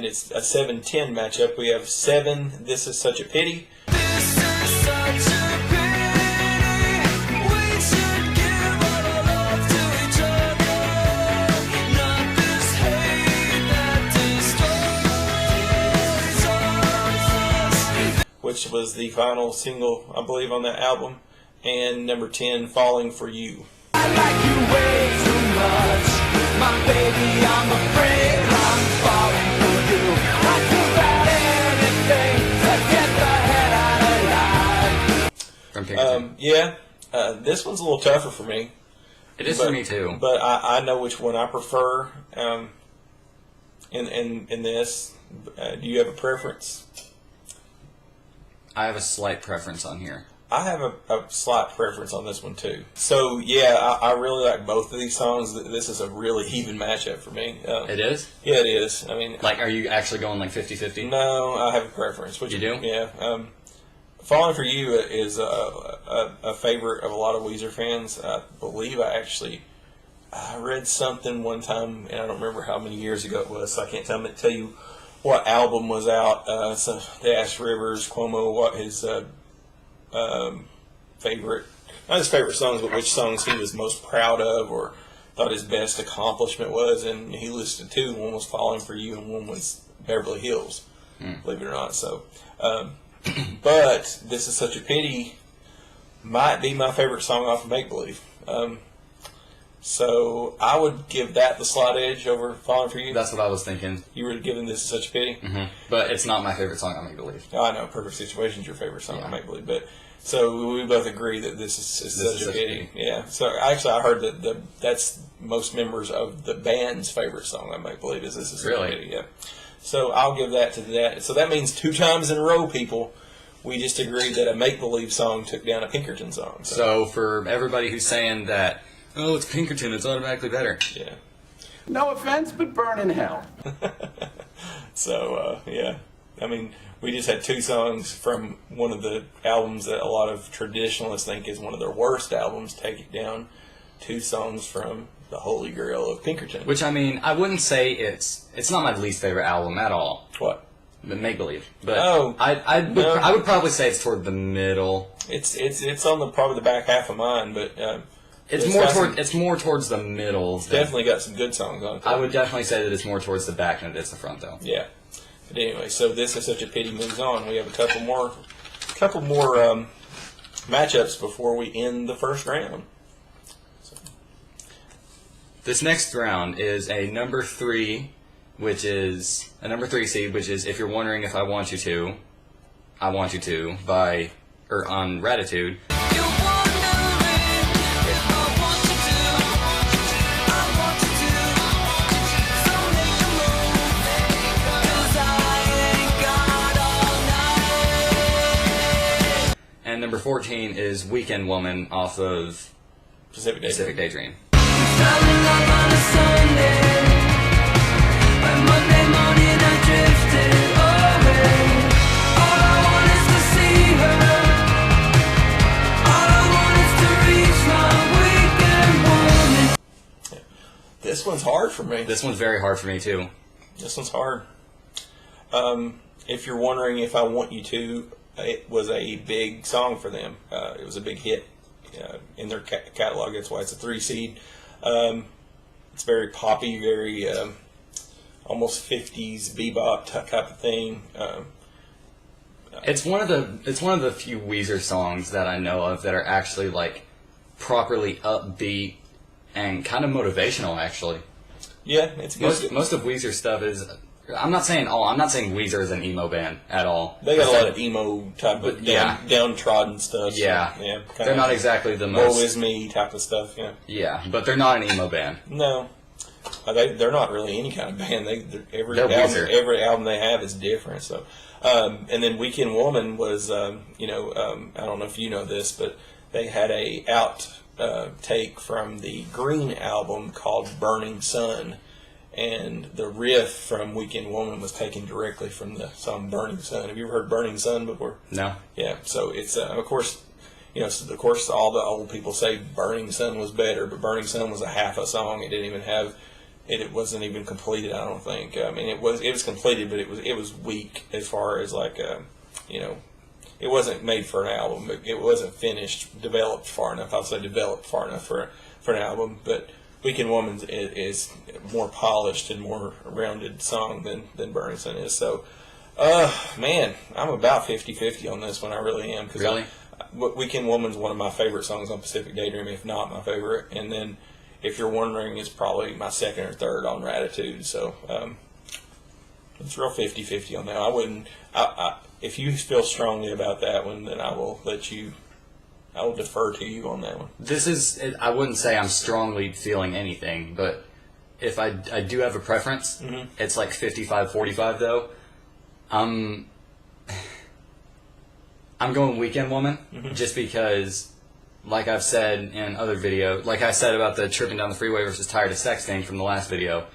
it's a 7-10 matchup. We have 7, This Is Such a Pity. This is such a pity. We should give all our love to each other, not this hate that destroys us. Which was the final single, I believe, on that album. And number 10, Falling for You. I like you way too much, my baby. I'm afraid I'm falling for you. I'd do about anything to get the head out of line. From Pinkerton. This one's a little tougher for me. It is but- for me, too. But I know which one I prefer in this. Do you have a preference? I have a slight preference on here. I have a slight preference on this one too. So yeah, I really like both of these songs. This is a really even matchup for me. It is? Yeah, it is. I mean, Like, are you actually going like 50-50? no, I have a preference. What You do? Yeah. Falling for You is a favorite of a lot of Weezer fans. I believe I read something one time, and I don't remember how many years ago it was, so I can't tell you what album was out. So they asked Rivers Cuomo what his favorite, not his favorite songs, but which songs he was most proud of or thought his best accomplishment was, and he listed two. One was Falling for You, and one was Beverly Hills, believe it or not. So, but This Is Such a Pity might be my favorite song off of Make Believe. So I would give that the slight edge over Falling for You. That's what I was thinking. You were giving This Is Such a Pity. But it's not my favorite song on Make Believe. I know Perfect Situation is your favorite song Yeah. on Make Believe, but so we both agree that This Is Such a Pity. Pity. Yeah. So actually, I heard that that's most members of the band's favorite song on Make Believe is This Is Such Really? a Pity. Yeah. So I'll give that to that. So that means 2 times in a row, people, we just agreed that a Make Believe song took down a Pinkerton song. So for everybody who's saying that, oh, it's Pinkerton, it's automatically better. Yeah. No offense, but burn in hell. So, yeah. I mean, we just had 2 songs from one of the albums that a lot of traditionalists think is one of their worst albums, take it down. 2 songs from the Holy Grail of Pinkerton. Which, I mean, I wouldn't say it's not my least favorite album at all. What? The Make Believe. But Oh, no. I would probably say it's toward the middle. It's on probably the back half of mine, but It's more towards the middle. definitely got some good songs on it. I would definitely say that it's more towards the back than it is the front, though. Yeah. But anyway, so This Is Such a Pity moves on. We have a couple more matchups before we end the first round. This next round is a number 3, which is a number 3 seed, which is If You're Wondering If I Want You To, I Want You To on Ratitude. You're wondering if I want you to, I want you to, so make a move, 'cause I ain't got all night. And number 14 is Weekend Woman off of Pacific Day. Pacific Daydream. Starting up on a Sunday, by Monday morning I drifted away. All I want is to see her. All I want is to reach my weekend woman. This one's hard for me. This one's very hard for me, too. This one's hard. If you're wondering if I Want You To, it was a big song for them. It was a big hit in their catalog. That's why it's a 3 seed. It's very poppy, very almost 50s bebop type of thing. It's one of the few Weezer songs that I know of that are actually like properly upbeat and kind of motivational. Actually, Yeah, it's good. most of Weezer stuff is I'm not saying Weezer is an emo band at all. They got a lot of emo type of downtrodden stuff. Yeah. So, yeah. They're not exactly the Woe most... is me type of stuff, yeah. Yeah, but they're not an emo band. No. They're not really any kind of band. Every Weezer. album they have is different. So, and then Weekend Woman was, I don't know if you know this, but they had a outtake from the Green album called Burning Sun, and the riff from Weekend Woman was taken directly from the song Burning Sun. Have you ever heard Burning Sun before? No. Yeah. So it's of course. All the old people say Burning Sun was better, but Burning Sun was a half a song. It didn't even have, it wasn't even completed. I don't think. I mean, it was completed, but it was weak as far as it wasn't made for an album. But it wasn't finished, developed far enough. I'll say developed far enough for an album. But Weekend Woman is more polished and more rounded song than Burning Sun is. So, man, I'm about 50-50 on this one. I really am. Really? Weekend Woman's one of my favorite songs on Pacific Daydream, if not my favorite. And then, if you're wondering, it's probably my second or third on Ratitude. So, it's real 50-50 on that. I wouldn't. If you feel strongly about that one, then I will defer to you on that one. This is, I wouldn't say I'm strongly feeling anything, but if I do have a preference, it's like 55-45 though. I'm going Weekend Woman, just because, like I've said in other videos, like I said about the tripping down the freeway versus tired of sex thing from the last video,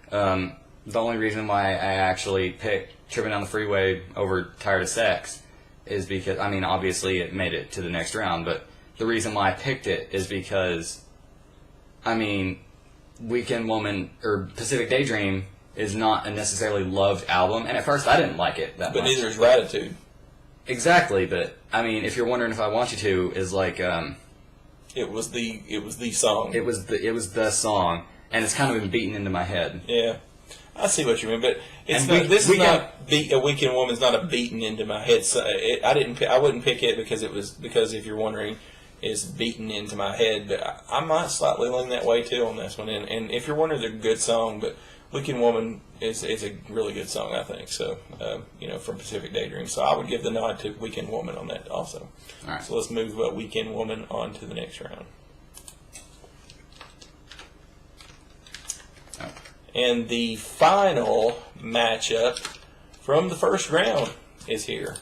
the only reason why I actually picked tripping down the freeway over tired of sex is because, I mean, obviously it made it to the next round, but the reason why I picked it is because, I mean, Weekend Woman, or Pacific Daydream, is not a necessarily loved album, and at first I didn't like it that much. But neither is Ratitude. Exactly, but I mean, if you're wondering if I Want You To, is like it was the song. It was the song, and it's kind of been beaten into my head. Yeah, I see what you mean, but it's And a Weekend Woman's not a beaten into my head. So I wouldn't pick it because if you're wondering, is beaten into my head. But I might slightly lean that way too on this one. And if you're wondering, it's a good song, but Weekend Woman is a really good song, I think. So, from Pacific Daydream. So I would give the nod to Weekend Woman on that also. All right. So let's move Weekend Woman on to the next round. Oh. And the final matchup from the first round is here.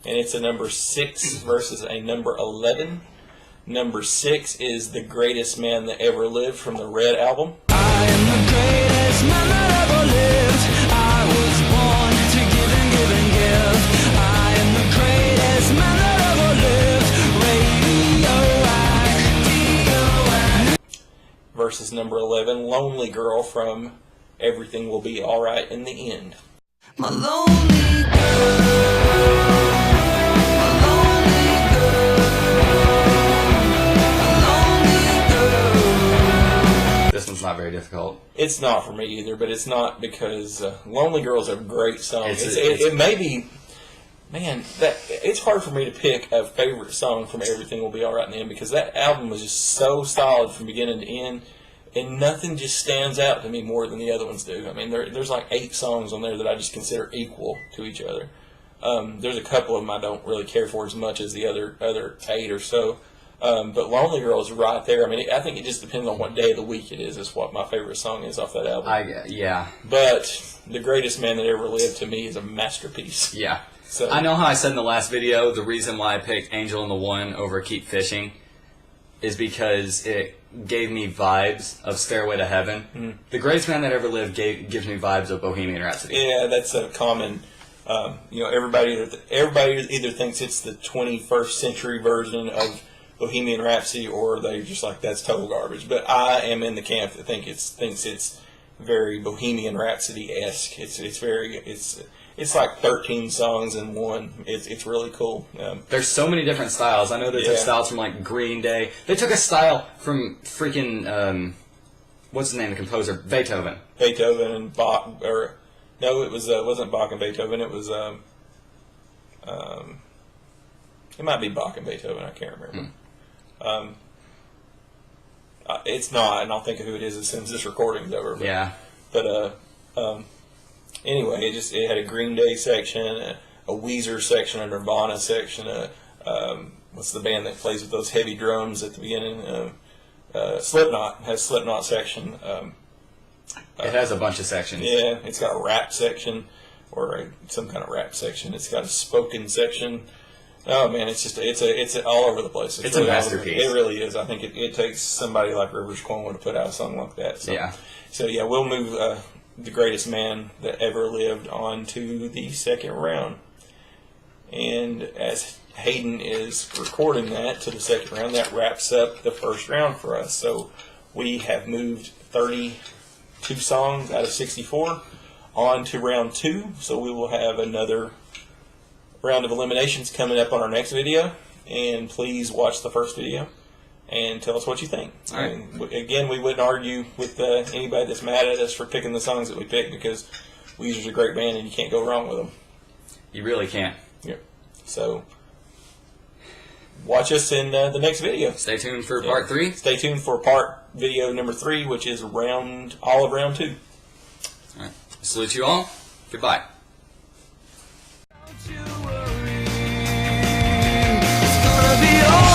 And it's a number 6 versus a number 11. Number 6 is The Greatest Man That Ever Lived from the Red album. I am the greatest man that ever lived. I was born to give and give and give. I am the greatest man that ever lived. Radioactive. Versus number 11, Lonely Girl from Everything Will Be Alright in the End. My lonely girl. This one's not very difficult. It's not for me either, but it's not because Lonely Girl is a great song. It's it may be, man, it's hard for me to pick a favorite song from Everything Will Be Alright in the End because that album was just so solid from beginning to end, and nothing just stands out to me more than the other ones do. I mean, there's like 8 songs on there that I just consider equal to each other. There's a couple of them I don't really care for as much as the other 8 or so. But Lonely Girl is right there. I mean, I think it just depends on what day of the week it is what my favorite song is off that album. Yeah. But The Greatest Man That Ever Lived to me is a masterpiece. Yeah. So I know how I said in the last video, the reason why I picked Angel in the One over Keep Fishing is because it gave me vibes of Stairway to Heaven. Mm-hmm. The Greatest Man That Ever Lived gives me vibes of Bohemian Rhapsody. Yeah, that's a common... everybody either thinks it's the 21st century version of Bohemian Rhapsody, or they just like that's total garbage. But I am in the camp that thinks it's very Bohemian Rhapsody-esque. It's like 13 songs in one. It's really cool. There's so many different styles. I know they took styles from like Green Day. They took a style from freaking what's the name of the composer? Beethoven. Beethoven and Bach, or no, it wasn't Bach and Beethoven. It was it might be Bach and Beethoven. I can't remember. It's not, and I'll think of who it is as soon as this recording's over. Yeah. But anyway, it had a Green Day section, a Weezer section, a Nirvana section. What's the band that plays with those heavy drums at the beginning? Slipknot has Slipknot section. It has a bunch of sections. Yeah, it's got a rap section, or some kind of rap section. It's got a spoken section. Oh man, it's all over the place. It's a masterpiece. It really is. I think it takes somebody like Rivers Cuomo to put out a song like that. So, Yeah. So yeah, we'll move the greatest man that ever lived on to the second round. And as Hayden is recording that to the second round, that wraps up the first round for us. So we have moved 32 songs out of 64 on to round 2. So we will have another round of eliminations coming up on our next video. And please watch the first video and tell us what you think. All right. Again, we wouldn't argue with anybody that's mad at us for picking the songs that we picked, because Weezer's a great band and you can't go wrong with them. You really can't. Yep. So watch us in the next video. Stay tuned for part 3. Stay tuned for video number 3, which is all of round 2. All right. Salute you all. Goodbye. Don't you worry, it's gonna be all